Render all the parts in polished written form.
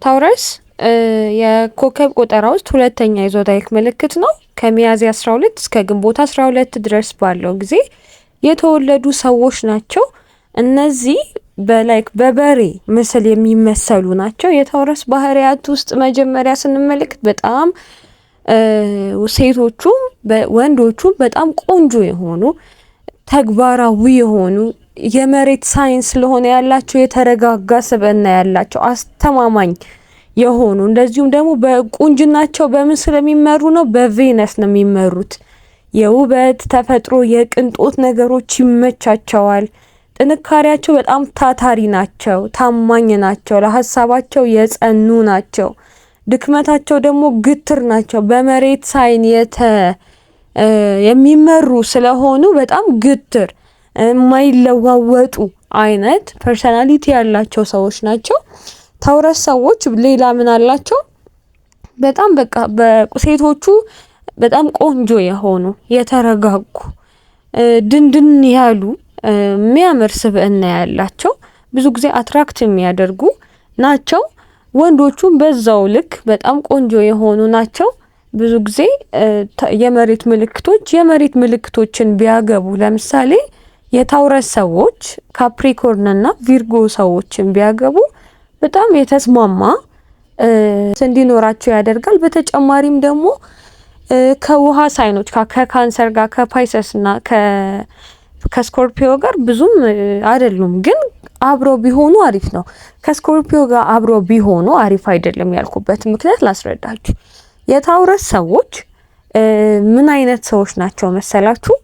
ታውረስ የኮከብ ቆጠራ ውስጥ ሁለተኛ የዞዲያክ ምልክት ነው። ከሚያዝያ 12 እስከ ግንቦት 12 ድረስ ባለው ጊዜ የተወለዱ ሰዎች ናቸው። እነዚህ በበሬ ምስል የሚመሰሉ ናቸው። የታውረስ ባህሪያት ውስጥ መጀመሪያ ስንመለከት በጣም ሴቶቹም ወንዶቹም በጣም ቆንጆ የሆኑ ተግባራዊ የሆኑ የመሬት ሳይንስ ስለሆነ ያላቸው የተረጋጋ ስብዕና ያላቸው አስተማማኝ የሆኑ እንደዚሁም ደግሞ በቁንጅናቸው በምን ስለሚመሩ ነው? በቬነስ ነው የሚመሩት። የውበት ተፈጥሮ የቅንጦት ነገሮች ይመቻቸዋል። ጥንካሬያቸው በጣም ታታሪ ናቸው፣ ታማኝ ናቸው፣ ለሀሳባቸው የጸኑ ናቸው። ድክመታቸው ደግሞ ግትር ናቸው። በመሬት ሳይን የሚመሩ ስለሆኑ በጣም ግትር የማይለዋወጡ አይነት ፐርሰናሊቲ ያላቸው ሰዎች ናቸው። ታውረስ ሰዎች ሌላ ምን አላቸው? በጣም በሴቶቹ በጣም ቆንጆ የሆኑ የተረጋጉ ድንድን ያሉ የሚያምር ስብዕና ያላቸው ብዙ ጊዜ አትራክት የሚያደርጉ ናቸው። ወንዶቹም በዛው ልክ በጣም ቆንጆ የሆኑ ናቸው። ብዙ ጊዜ የመሬት ምልክቶችን ቢያገቡ ለምሳሌ የታውረስ ሰዎች ካፕሪኮርን እና ቪርጎ ሰዎችን ቢያገቡ በጣም የተስማማ እንዲኖራቸው ያደርጋል። በተጨማሪም ደግሞ ከውሃ ሳይኖች ከካንሰር ጋር ከፓይሰስ እና ከስኮርፒዮ ጋር ብዙም አይደሉም፣ ግን አብረው ቢሆኑ አሪፍ ነው። ከስኮርፒዮ ጋር አብረው ቢሆኑ አሪፍ አይደለም ያልኩበት ምክንያት ላስረዳችሁ። የታውረስ ሰዎች ምን አይነት ሰዎች ናቸው መሰላችሁ?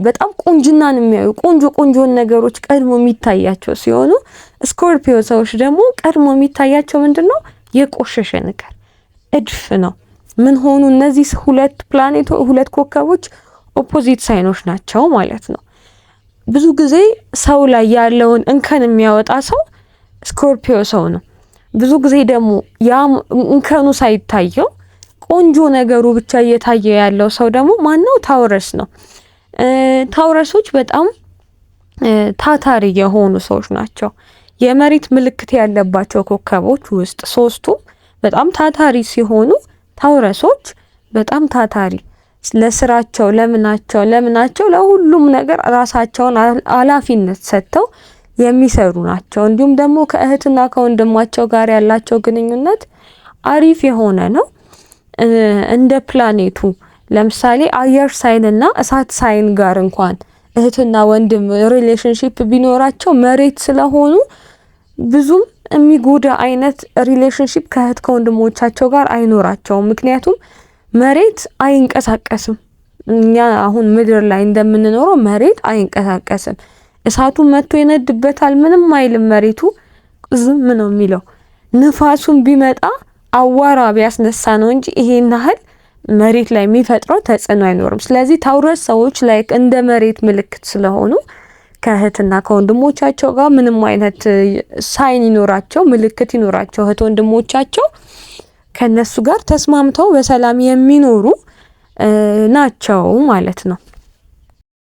በጣም ቁንጅናን የሚያዩ ቆንጆን ነገሮች ቀድሞ የሚታያቸው ሲሆኑ ስኮርፒዮ ሰዎች ደግሞ ቀድሞ የሚታያቸው ምንድነው? የቆሸሸ ነገር እድፍ ነው። ምን ሆኑ? እነዚህ ሁለት ኮከቦች ኦፖዚት ሳይኖች ናቸው ማለት ነው። ብዙ ጊዜ ሰው ላይ ያለውን እንከን የሚያወጣ ሰው ስኮርፒዮ ሰው ነው። ብዙ ጊዜ ደግሞ ያ እንከኑ ሳይታየው ቆንጆ ነገሩ ብቻ እየታየ ያለው ሰው ደግሞ ማነው? ታውረስ ነው። ታውረሶች በጣም ታታሪ የሆኑ ሰዎች ናቸው። የመሬት ምልክት ያለባቸው ኮከቦች ውስጥ ሶስቱም በጣም ታታሪ ሲሆኑ ታውረሶች በጣም ታታሪ ለስራቸው ለምናቸው ለሁሉም ነገር ራሳቸውን ኃላፊነት ሰጥተው የሚሰሩ ናቸው። እንዲሁም ደግሞ ከእህትና ከወንድማቸው ጋር ያላቸው ግንኙነት አሪፍ የሆነ ነው። እንደ ፕላኔቱ ለምሳሌ አየር ሳይን እና እሳት ሳይን ጋር እንኳን እህትና ወንድም ሪሌሽንሺፕ ቢኖራቸው መሬት ስለሆኑ ብዙም የሚጎዳ አይነት ሪሌሽንሺፕ ከእህት ከወንድሞቻቸው ጋር አይኖራቸውም። ምክንያቱም መሬት አይንቀሳቀስም። እኛ አሁን ምድር ላይ እንደምንኖረው መሬት አይንቀሳቀስም። እሳቱን መጥቶ ይነድበታል፣ ምንም አይልም። መሬቱ ዝም ነው የሚለው። ንፋሱን ቢመጣ አዋራ ቢያስነሳ ነው እንጂ ይሄን ያህል መሬት ላይ የሚፈጥረው ተጽዕኖ አይኖርም። ስለዚህ ታውረስ ሰዎች ላይ እንደ መሬት ምልክት ስለሆኑ ከእህትና ከወንድሞቻቸው ጋር ምንም አይነት ሳይን ይኖራቸው ምልክት ይኖራቸው እህት ወንድሞቻቸው ከነሱ ጋር ተስማምተው በሰላም የሚኖሩ ናቸው ማለት ነው።